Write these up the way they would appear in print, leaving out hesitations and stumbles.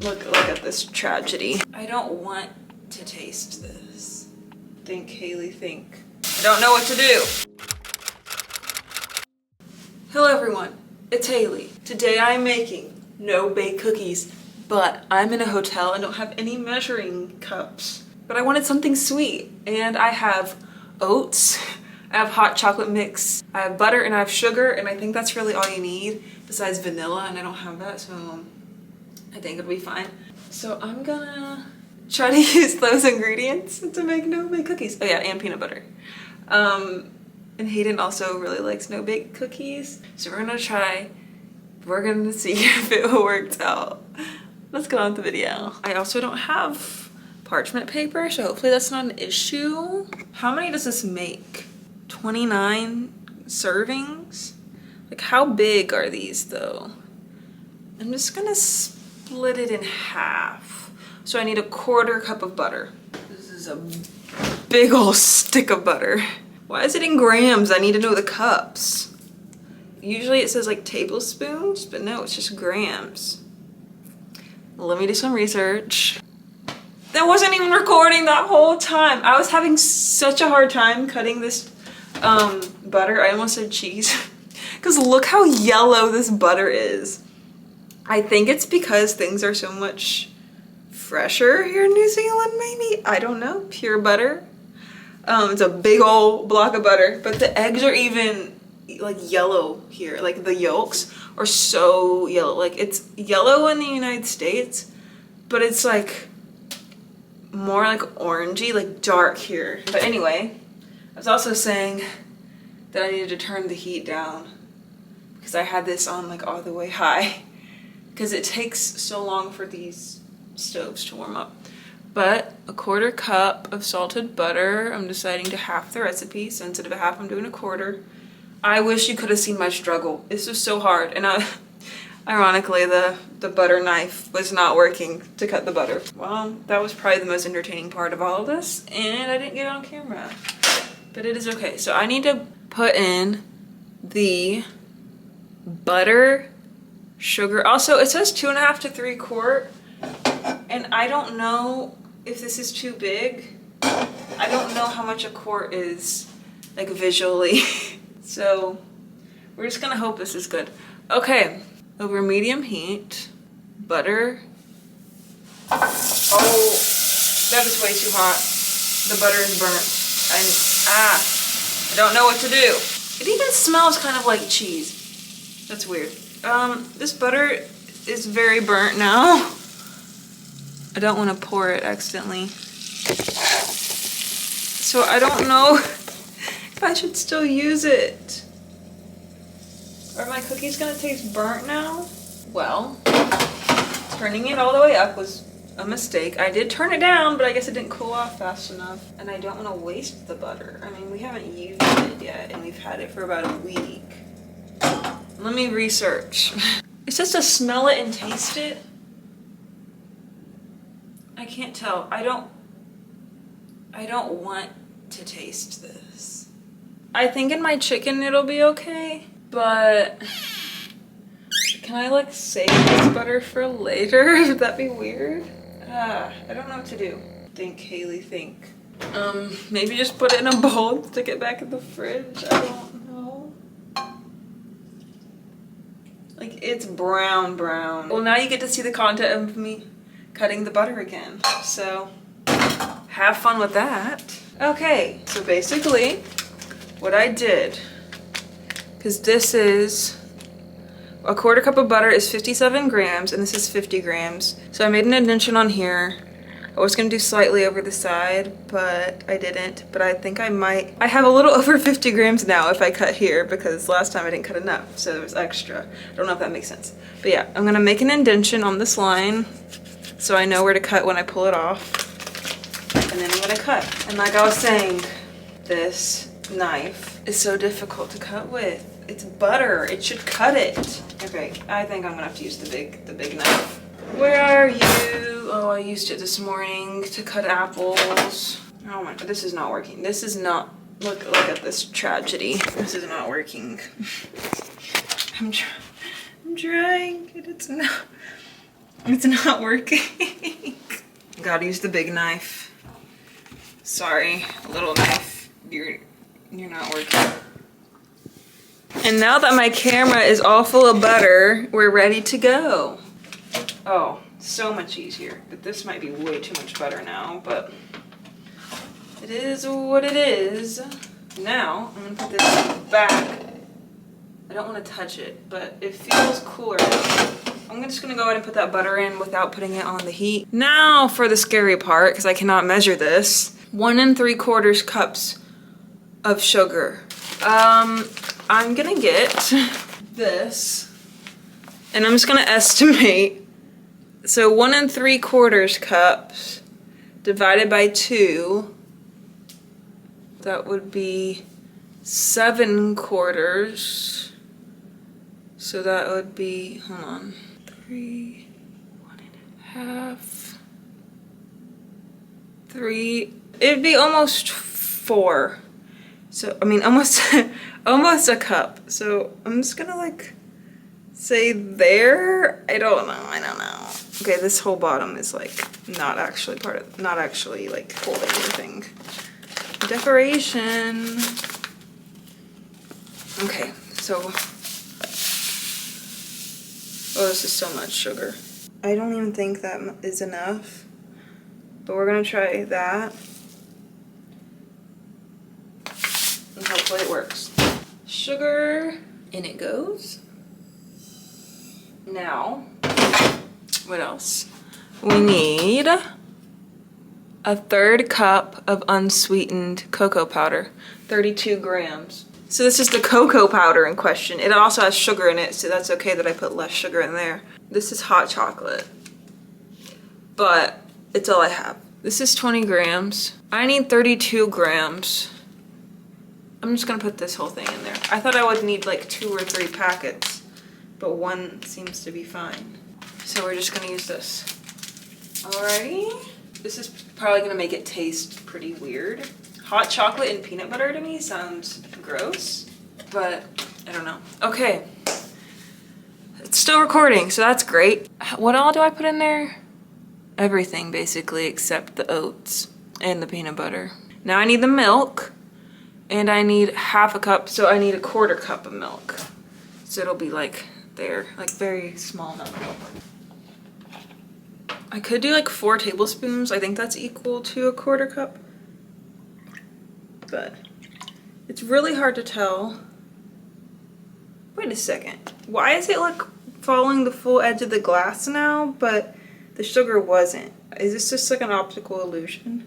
Look at this tragedy. I don't want to taste this. Think, Haley, think. I don't know what to do. Hello everyone, it's Haley. Today I'm making no-bake cookies, but I'm in a hotel and don't have any measuring cups. But I wanted something sweet, and I have oats, I have hot chocolate mix, I have butter, and I have sugar, and I think that's really all you need besides vanilla, and I don't have that, so I think it'll be fine. So I'm gonna try to use those ingredients to make no-bake cookies. Oh yeah, and peanut butter. And Hayden also really likes no-bake cookies. So we're gonna try, we're gonna see if it works out. Let's get on with the video. I also don't have parchment paper, so hopefully that's not an issue. How many does this make? 29 servings? Like how big are these though? I'm just gonna split it in half. So I need 1/4 cup of butter. This is a big old stick of butter. Why is it in grams? I need to know the cups. Usually it says like tablespoons, but no, it's just grams. Let me do some research. That wasn't even recording that whole time. I was having such a hard time cutting this butter. I almost said cheese. Because look how yellow this butter is. I think it's because things are so much fresher here in New Zealand, maybe? I don't know. Pure butter. It's a big old block of butter, but the eggs are even like yellow here. Like the yolks are so yellow. Like it's yellow in the United States, but it's like more like orangey, like dark here. But anyway, I was also saying that I needed to turn the heat down because I had this on like all the way high because it takes so long for these stoves to warm up. But 1/4 cup of salted butter. I'm deciding to half the recipe, so instead of a half, I'm doing 1/4. I wish you could have seen my struggle. This was so hard, and ironically, the butter knife was not working to cut the butter. Well, that was probably the most entertaining part of all of this, and I didn't get it on camera, but it is okay. So I need to put in the butter, sugar. Also, it says 2.5 to 3/4, and I don't know if this is too big. I don't know how much a quart is, like visually. So we're just gonna hope this is good. Okay, over medium heat, butter. Oh, that is way too hot. The butter is burnt. I don't know what to do. It even smells kind of like cheese. That's weird. This butter is very burnt now. I don't want to pour it accidentally. So I don't know if I should still use it. Are my cookies gonna taste burnt now? Well, turning it all the way up was a mistake. I did turn it down, but I guess it didn't cool off fast enough. And I don't want to waste the butter. I mean, we haven't used it yet, and we've had it for about a week. Let me research. It says to smell it and taste it. I can't tell. I don't want to taste this. I think in my chicken it'll be okay, but can I like save this butter for later? Would that be weird? I don't know what to do. Think, Haley, think. Maybe just put it in a bowl and stick it back in the fridge. I don't know. Like it's brown. Well, now you get to see the content of me cutting the butter again. So have fun with that. Okay, so basically what I did, because this is 1/4 cup of butter is 57 grams and this is 50 grams. So I made an indentation on here. I was gonna do slightly over the side, but I didn't. But I think I might. I have a little over 50 grams now if I cut here because last time I didn't cut enough, so there was extra. I don't know if that makes sense. But yeah, I'm gonna make an indentation on this line so I know where to cut when I pull it off. And then I'm gonna cut. And like I was saying, this knife is so difficult to cut with. It's butter, it should cut it. Okay, I think I'm gonna have to use the big knife. Where are you? Oh, I used it this morning to cut apples. Oh my God, this is not working. This is not, look at this tragedy. This is not working. I'm trying, and it's not. It's not working. Gotta use the big knife. Sorry, little knife. You're not working. And now that my camera is all full of butter, we're ready to go. Oh, so much easier. But this might be way too much butter now, but it is what it is. Now, I'm gonna put this back. I don't want to touch it, but it feels cooler. I'm just gonna go ahead and put that butter in without putting it on the heat. Now for the scary part, because I cannot measure this. 1 3/4 cups of sugar. I'm gonna get this, and I'm just gonna estimate. So 1 3/4 cups divided by 2, that would be 7/4. So that would be, hold on, 3, 1.5, 3. It'd be almost 4. So, I mean, almost, almost a cup. So I'm just gonna like say there. I don't know. Okay, this whole bottom is like not actually like holding anything. Decoration. Okay, so, oh, this is so much sugar. I don't even think that is enough, but we're gonna try that. And hopefully it works. Sugar, in it goes. Now, what else? We need a 1/3 cup of unsweetened cocoa powder, 32 grams. So this is the cocoa powder in question. It also has sugar in it, so that's okay that I put less sugar in there. This is hot chocolate, but it's all I have. This is 20 grams. I need 32 grams. I'm just gonna put this whole thing in there. I thought I would need like 2 or 3 packets, but 1 seems to be fine. So we're just gonna use this. Alrighty. This is probably gonna make it taste pretty weird. Hot chocolate and peanut butter to me sounds gross, but I don't know. Okay, it's still recording, so that's great. What all do I put in there? Everything basically except the oats and the peanut butter. Now I need the milk, and I need 1/2 cup, so I need 1/4 cup of milk. So it'll be like there, like very small amount of milk. I could do like 4 tablespoons. I think that's equal to 1/4 cup. But it's really hard to tell. Wait a second. Why is it like following the full edge of the glass now, but the sugar wasn't? Is this just like an optical illusion?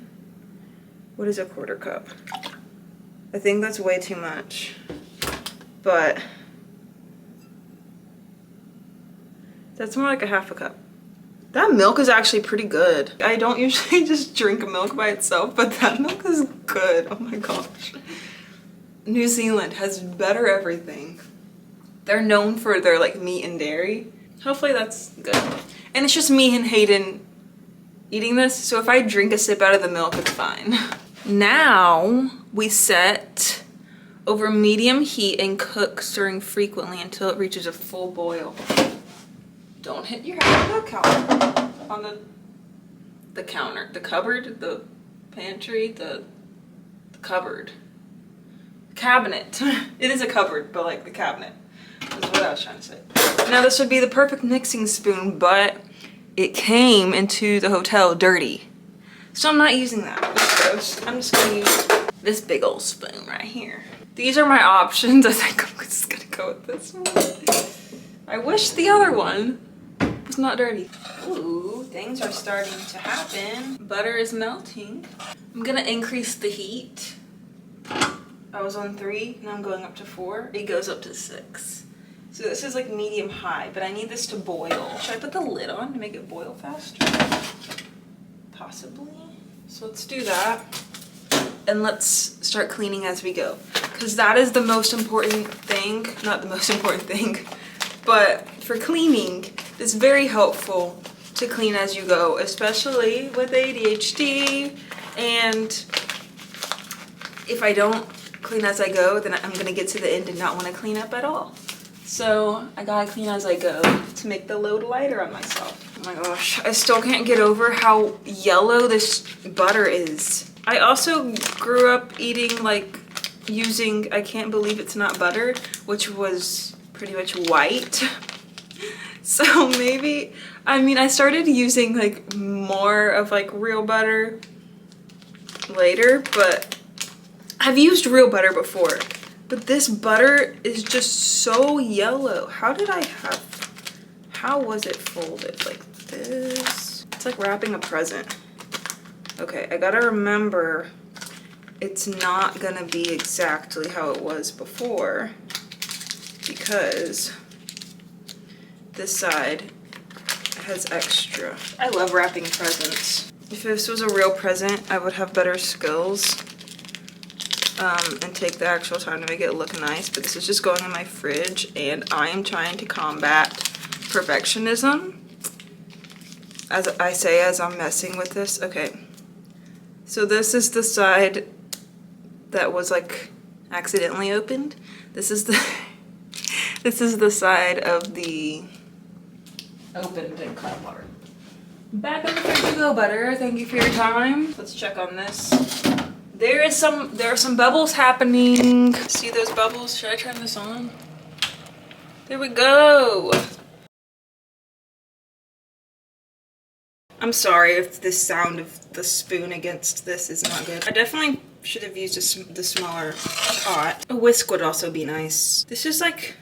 What is 1/4 cup? I think that's way too much. But that's more like 1/2 cup. That milk is actually pretty good. I don't usually just drink milk by itself, but that milk is good. Oh my gosh. New Zealand has better everything. They're known for their like meat and dairy. Hopefully that's good. And it's just me and Hayden eating this, so if I drink a sip out of the milk, it's fine. Now we set over medium heat and cook, stirring frequently until it reaches a full boil. Don't hit your head on the counter. On the counter. The cupboard, the pantry, the cupboard. Cabinet. It is a cupboard, but like the cabinet. That's what I was trying to say. Now this would be the perfect mixing spoon, but it came into the hotel dirty. So I'm not using that. That's gross. I'm just gonna use this big old spoon right here. These are my options. I think I'm just gonna go with this one. I wish the other one was not dirty. Ooh, things are starting to happen. Butter is melting. I'm gonna increase the heat. I was on 3, now I'm going up to 4. It goes up to 6. So this is like medium high, but I need this to boil. Should I put the lid on to make it boil faster? Possibly. So let's do that. And let's start cleaning as we go. Because that is the most important thing. Not the most important thing, but for cleaning, it's very helpful to clean as you go, especially with ADHD. And if I don't clean as I go, then I'm gonna get to the end and not want to clean up at all. So I gotta clean as I go to make the load lighter on myself. Oh my gosh, I still can't get over how yellow this butter is. I also grew up eating like using, I can't believe it's not butter, which was pretty much white. So maybe, I mean, I started using like more of like real butter later, but I've used real butter before. But this butter is just so yellow. How was it folded like this? It's like wrapping a present. Okay, I gotta remember it's not gonna be exactly how it was before because this side has extra. I love wrapping presents. If this was a real present, I would have better skills and take the actual time to make it look nice, but this is just going in my fridge and I am trying to combat perfectionism, as I say as I'm messing with this. Okay, so this is the side that was like accidentally opened. This is the this is the side of the opened and cut part. Back in the fridge you go, butter. Thank you for your time. Let's check on this. There are some bubbles happening. See those bubbles? Should I turn this on? There we go. I'm sorry if the sound of the spoon against this is not good. I definitely should have used the smaller pot. A whisk would also be nice. This is like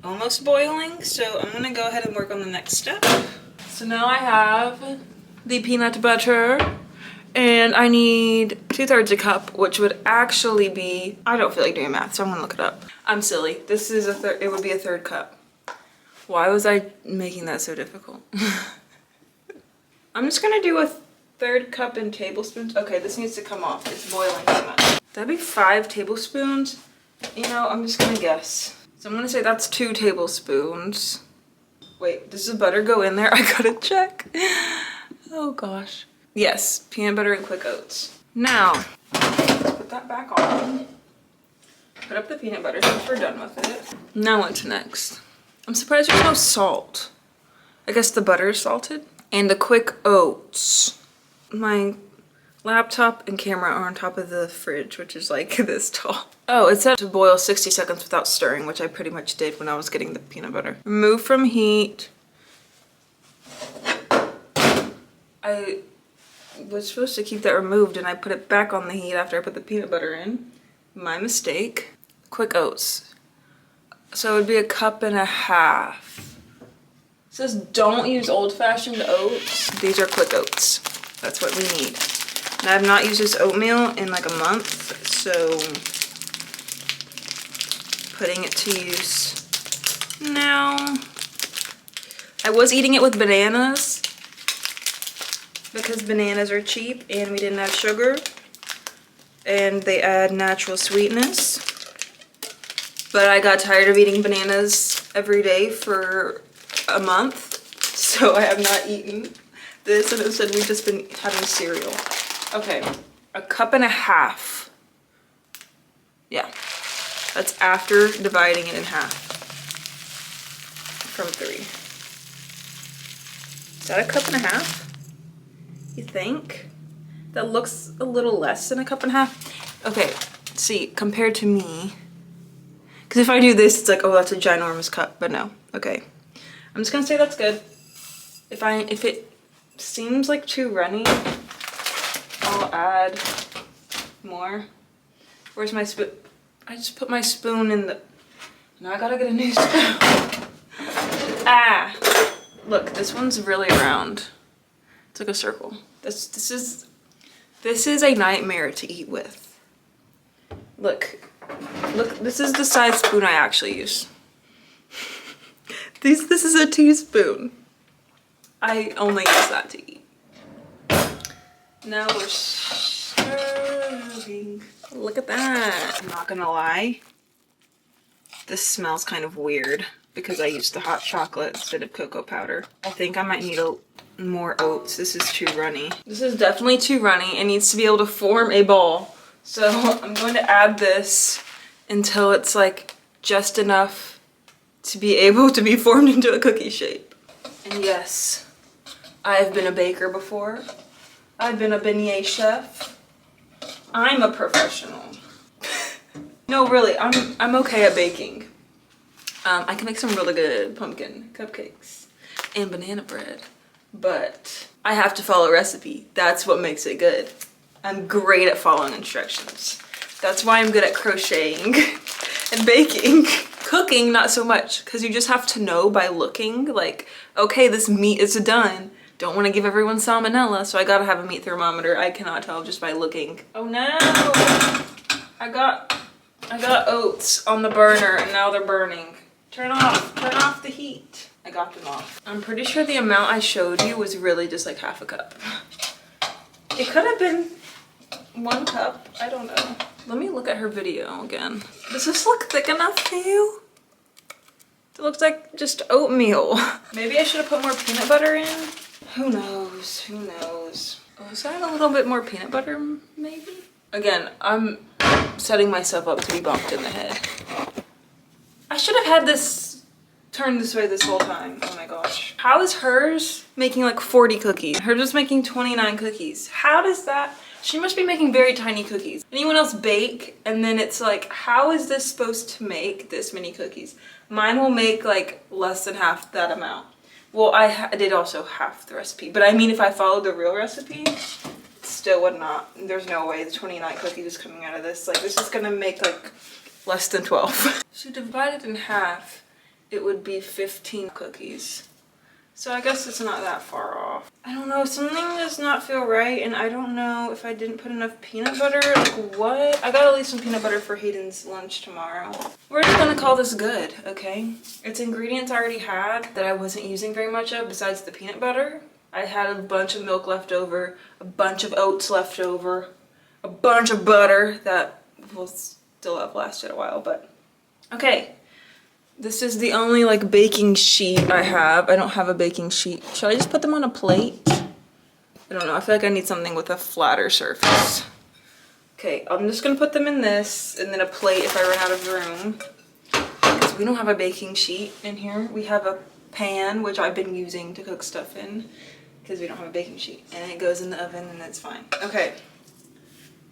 almost boiling, so I'm gonna go ahead and work on the next step. So now I have the peanut butter and I need 2/3 a cup, which would actually be, I don't feel like doing math, so I'm gonna look it up. I'm silly. This is it would be a 1/3 cup. Why was I making that so difficult? I'm just gonna do a 1/3 cup in tablespoons. Okay, this needs to come off. It's boiling too much. That'd be 5 tablespoons. You know, I'm just gonna guess. So I'm gonna say that's 2 tablespoons. Wait, does the butter go in there? I gotta check. Oh gosh. Yes, peanut butter and quick oats. Now, let's put that back on. Put up the peanut butter since we're done with it. Now what's next? I'm surprised there's no salt. I guess the butter is salted. And the quick oats. My laptop and camera are on top of the fridge, which is like this tall. Oh, it said to boil 60 seconds without stirring, which I pretty much did when I was getting the peanut butter. Remove from heat. I was supposed to keep that removed and I put it back on the heat after I put the peanut butter in. My mistake. Quick oats. So it would be 1.5 cups. It says don't use old-fashioned oats. These are quick oats. That's what we need. And I have not used this oatmeal in like a month, so putting it to use now. I was eating it with bananas because bananas are cheap and we didn't have sugar and they add natural sweetness. But I got tired of eating bananas every day for a month, so I have not eaten this and instead we've just been having cereal. Okay, 1.5 cups. Yeah, that's after dividing it in half from 3. Is that 1.5 cups? You think? That looks a little less than 1.5 cups. Okay, see, compared to me, because if I do this, it's like, oh, that's a ginormous cup, but no. Okay, I'm just gonna say that's good. If it seems like too runny, I'll add more. Where's my spoon? I just put my spoon in the, now I gotta get a new spoon. Ah, look, this one's really round. It's like a circle. This is a nightmare to eat with. Look, this is the size spoon I actually use. This is a teaspoon. I only use that to eat. Now we're serving. Look at that. I'm not gonna lie. This smells kind of weird because I used the hot chocolate instead of cocoa powder. I think I might need more oats. This is too runny. This is definitely too runny. It needs to be able to form a ball. So I'm going to add this until it's like just enough to be able to be formed into a cookie shape. And yes, I've been a baker before. I've been a beignet chef. I'm a professional. No, really, I'm okay at baking. I can make some really good pumpkin cupcakes and banana bread, but I have to follow a recipe. That's what makes it good. I'm great at following instructions. That's why I'm good at crocheting and baking. Cooking, not so much, because you just have to know by looking, like, okay, this meat is done. Don't want to give everyone salmonella, so I gotta have a meat thermometer. I cannot tell just by looking. Oh no! I got oats on the burner and now they're burning. Turn off the heat. I got them off. I'm pretty sure the amount I showed you was really just like half a cup. It could have been 1 cup, I don't know. Let me look at her video again. Does this look thick enough to you? It looks like just oatmeal. Maybe I should have put more peanut butter in? Who knows, who knows? Was that a little bit more peanut butter, maybe? Again, I'm setting myself up to be bonked in the head. I should have had this turned this way this whole time. Oh my gosh. How is hers making like 40 cookies? Hers is making 29 cookies. How does that? She must be making very tiny cookies. Anyone else bake? And then it's like, how is this supposed to make this many cookies? Mine will make like less than half that amount. Well, I did also half the recipe, but I mean, if I followed the real recipe, it still would not. There's no way the 29 cookies is coming out of this. Like, this is gonna make like less than 12. So divided in half, it would be 15 cookies. So I guess it's not that far off. I don't know, something does not feel right, and I don't know if I didn't put enough peanut butter, like what? I gotta leave some peanut butter for Hayden's lunch tomorrow. We're just gonna call this good, okay? It's ingredients I already had that I wasn't using very much of besides the peanut butter. I had a bunch of milk left over, a bunch of oats left over, a bunch of butter that will still have lasted a while, but okay. This is the only like baking sheet I have. I don't have a baking sheet. Should I just put them on a plate? I don't know. I feel like I need something with a flatter surface. Okay, I'm just gonna put them in this and then a plate if I run out of room. Because we don't have a baking sheet in here. We have a pan, which I've been using to cook stuff in because we don't have a baking sheet. And it goes in the oven and it's fine. Okay,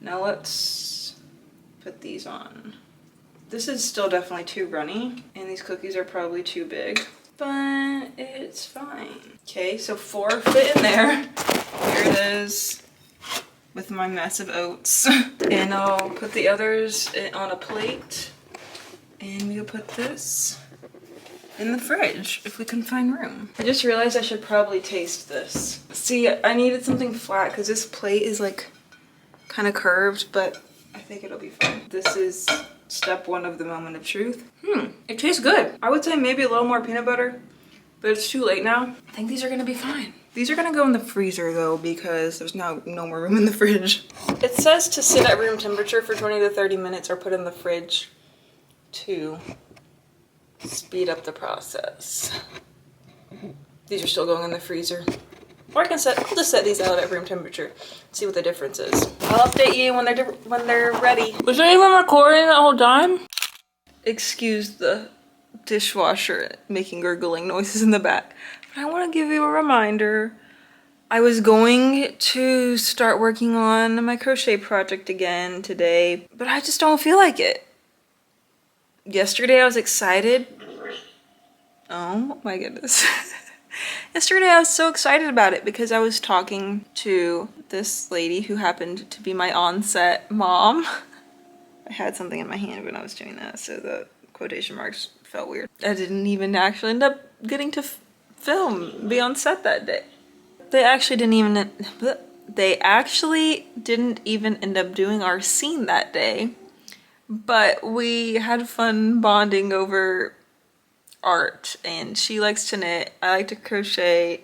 now let's put these on. This is still definitely too runny, and these cookies are probably too big, but it's fine. Okay, so 4 fit in there. Here it is with my mess of oats. And I'll put the others on a plate, and we'll put this in the fridge if we can find room. I just realized I should probably taste this. See, I needed something flat because this plate is like kind of curved, but I think it'll be fine. This is step 1 of the moment of truth. It tastes good. I would say maybe a little more peanut butter, but it's too late now. I think these are gonna be fine. These are gonna go in the freezer though because there's now no more room in the fridge. It says to sit at room temperature for 20 to 30 minutes or put in the fridge to speed up the process. These are still going in the freezer. Or I'll just set these out at room temperature, see what the difference is. I'll update you when they're ready. Was anyone recording the whole time? Excuse the dishwasher making gurgling noises in the back. But I want to give you a reminder. I was going to start working on my crochet project again today, but I just don't feel like it. Yesterday I was excited. Oh my goodness. Yesterday I was so excited about it because I was talking to this lady who happened to be my on-set mom. I had something in my hand when I was doing that, so the quotation marks felt weird. I didn't even actually end up getting to be on set that day. They actually didn't even end up doing our scene that day, but we had fun bonding over art, and she likes to knit, I like to crochet,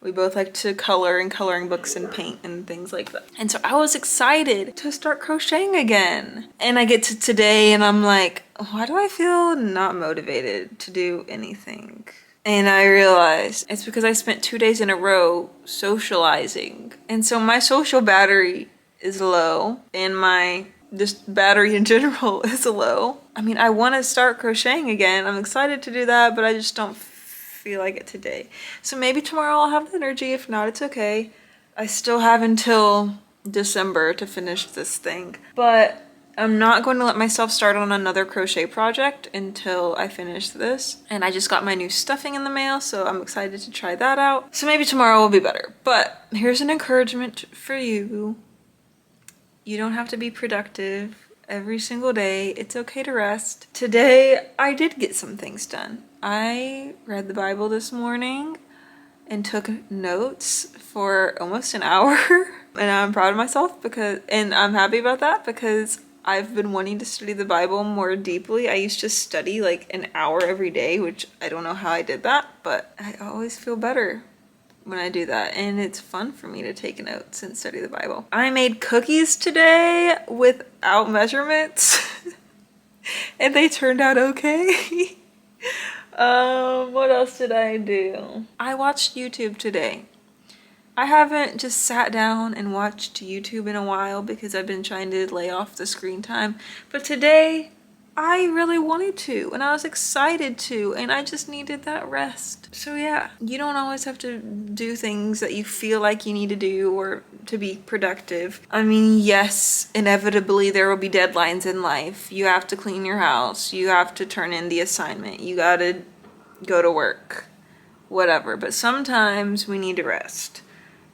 we both like to color in coloring books and paint and things like that. And so I was excited to start crocheting again. And I get to today and I'm like, why do I feel not motivated to do anything? And I realized it's because I spent 2 days in a row socializing. And so my social battery is low and my just battery in general is low. I mean, I want to start crocheting again. I'm excited to do that, but I just don't feel like it today. So maybe tomorrow I'll have the energy. If not, it's okay. I still have until December to finish this thing. But I'm not going to let myself start on another crochet project until I finish this. And I just got my new stuffing in the mail, so I'm excited to try that out. So maybe tomorrow will be better. But here's an encouragement for you. You don't have to be productive every single day. It's okay to rest. Today, I did get some things done. I read the Bible this morning and took notes for almost an hour. And I'm proud of myself and I'm happy about that because I've been wanting to study the Bible more deeply. I used to study like an hour every day, which I don't know how I did that, but I always feel better when I do that, and it's fun for me to take notes and study the Bible. I made cookies today without measurements and they turned out okay. What else did I do? I watched YouTube today. I haven't just sat down and watched YouTube in a while because I've been trying to lay off the screen time, but today I really wanted to and I was excited to, and I just needed that rest. So yeah, you don't always have to do things that you feel like you need to do or to be productive. I mean, yes, inevitably there will be deadlines in life. You have to clean your house, you have to turn in the assignment, you gotta go to work, whatever. But sometimes we need to rest.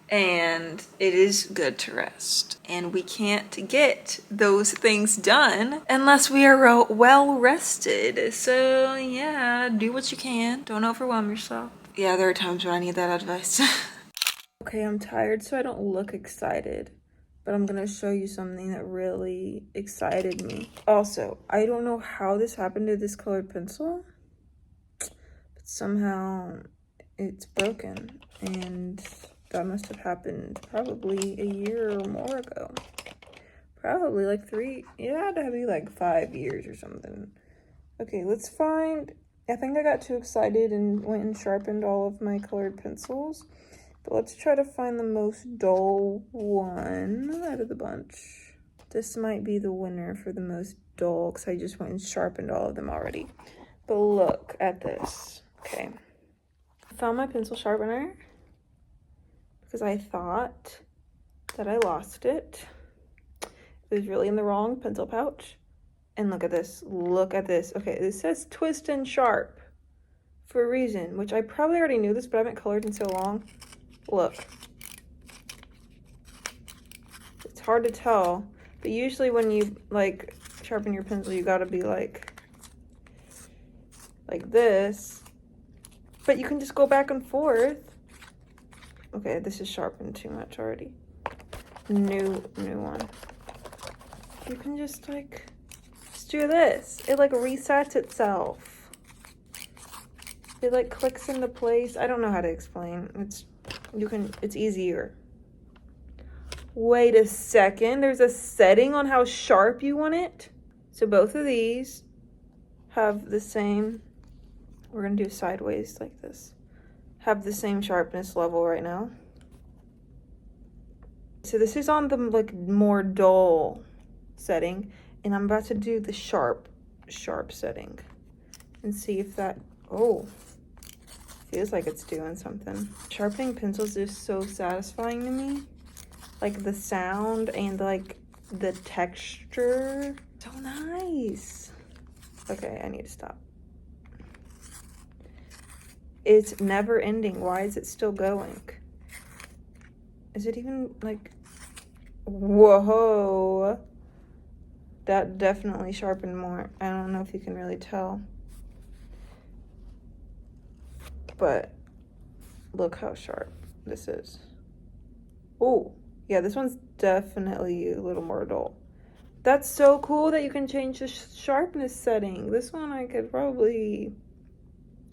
And it is good to rest. And we can't get those things done unless we are well rested. So yeah, do what you can. Don't overwhelm yourself. Yeah, there are times when I need that advice. Okay, I'm tired so I don't look excited. But I'm gonna show you something that really excited me. Also, I don't know how this happened to this colored pencil. But somehow it's broken. And that must have happened probably a year or more ago. Probably like it had to be like 5 years or something. Okay, let's find, I think I got too excited and went and sharpened all of my colored pencils. But let's try to find the most dull one out of the bunch. This might be the winner for the most dull because I just went and sharpened all of them already. But look at this. Okay. I found my pencil sharpener because I thought that I lost it. It was really in the wrong pencil pouch. And look at this. Look at this. Okay, this says twist and sharp for a reason, which I probably already knew this, but I haven't colored in so long. Look. It's hard to tell, but usually when you like sharpen your pencil, you gotta be like this. But you can just go back and forth. Okay, this is sharpened too much already. New one. You can just do this. It like resets itself. It like clicks into place. I don't know how to explain. It's easier. Wait a second. There's a setting on how sharp you want it. So both of these have the same, we're gonna do sideways like this. Have the same sharpness level right now. So this is on the like more dull setting, and I'm about to do the sharp setting and see if that, oh, feels like it's doing something. Sharpening pencils is so satisfying to me. Like the sound and like the texture. So nice. Okay, I need to stop. It's never ending. Why is it still going? Is it even like, whoa. That definitely sharpened more. I don't know if you can really tell. But look how sharp this is. Oh, yeah, this one's definitely a little more dull. That's so cool that you can change the sharpness setting. This one I could probably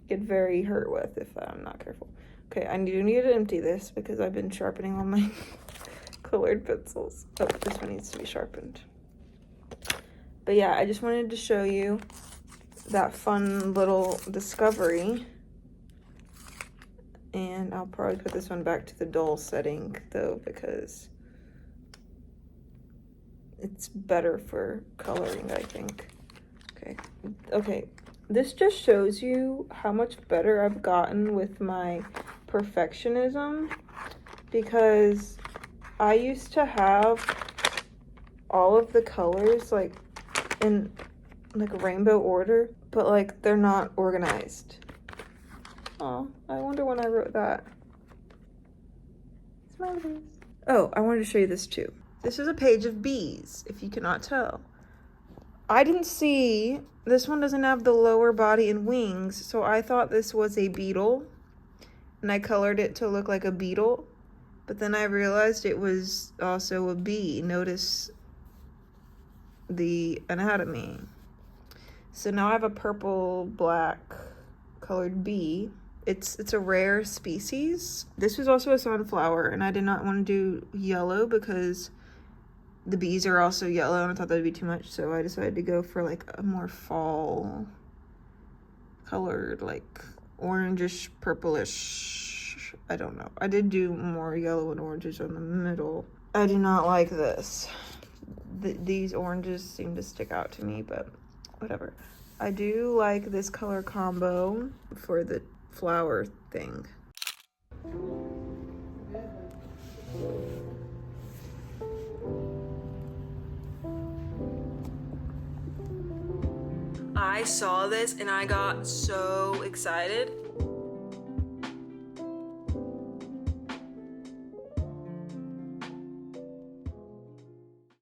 get very hurt with if I'm not careful. Okay, I do need to empty this because I've been sharpening all my colored pencils. Oh, this one needs to be sharpened. But yeah, I just wanted to show you that fun little discovery. And I'll probably put this one back to the dull setting though, because it's better for coloring, I think. Okay, This just shows you how much better I've gotten with my perfectionism, because I used to have all of the colors like in like a rainbow order, but like they're not organized. Oh, I wonder when I wrote that. Smileys. Oh, I wanted to show you this too. This is a page of bees, if you cannot tell. I didn't see, this one doesn't have the lower body and wings, so I thought this was a beetle, and I colored it to look like a beetle, but then I realized it was also a bee. Notice the anatomy. So now I have a purple black colored bee. It's a rare species. This was also a sunflower, and I did not want to do yellow because the bees are also yellow, and I thought that'd be too much, so I decided to go for like a more fall colored, like orangish, purplish. I don't know. I did do more yellow and oranges on the middle. I do not like this. These oranges seem to stick out to me, but whatever. I do like this color combo for the flower thing. I saw this and I got so excited.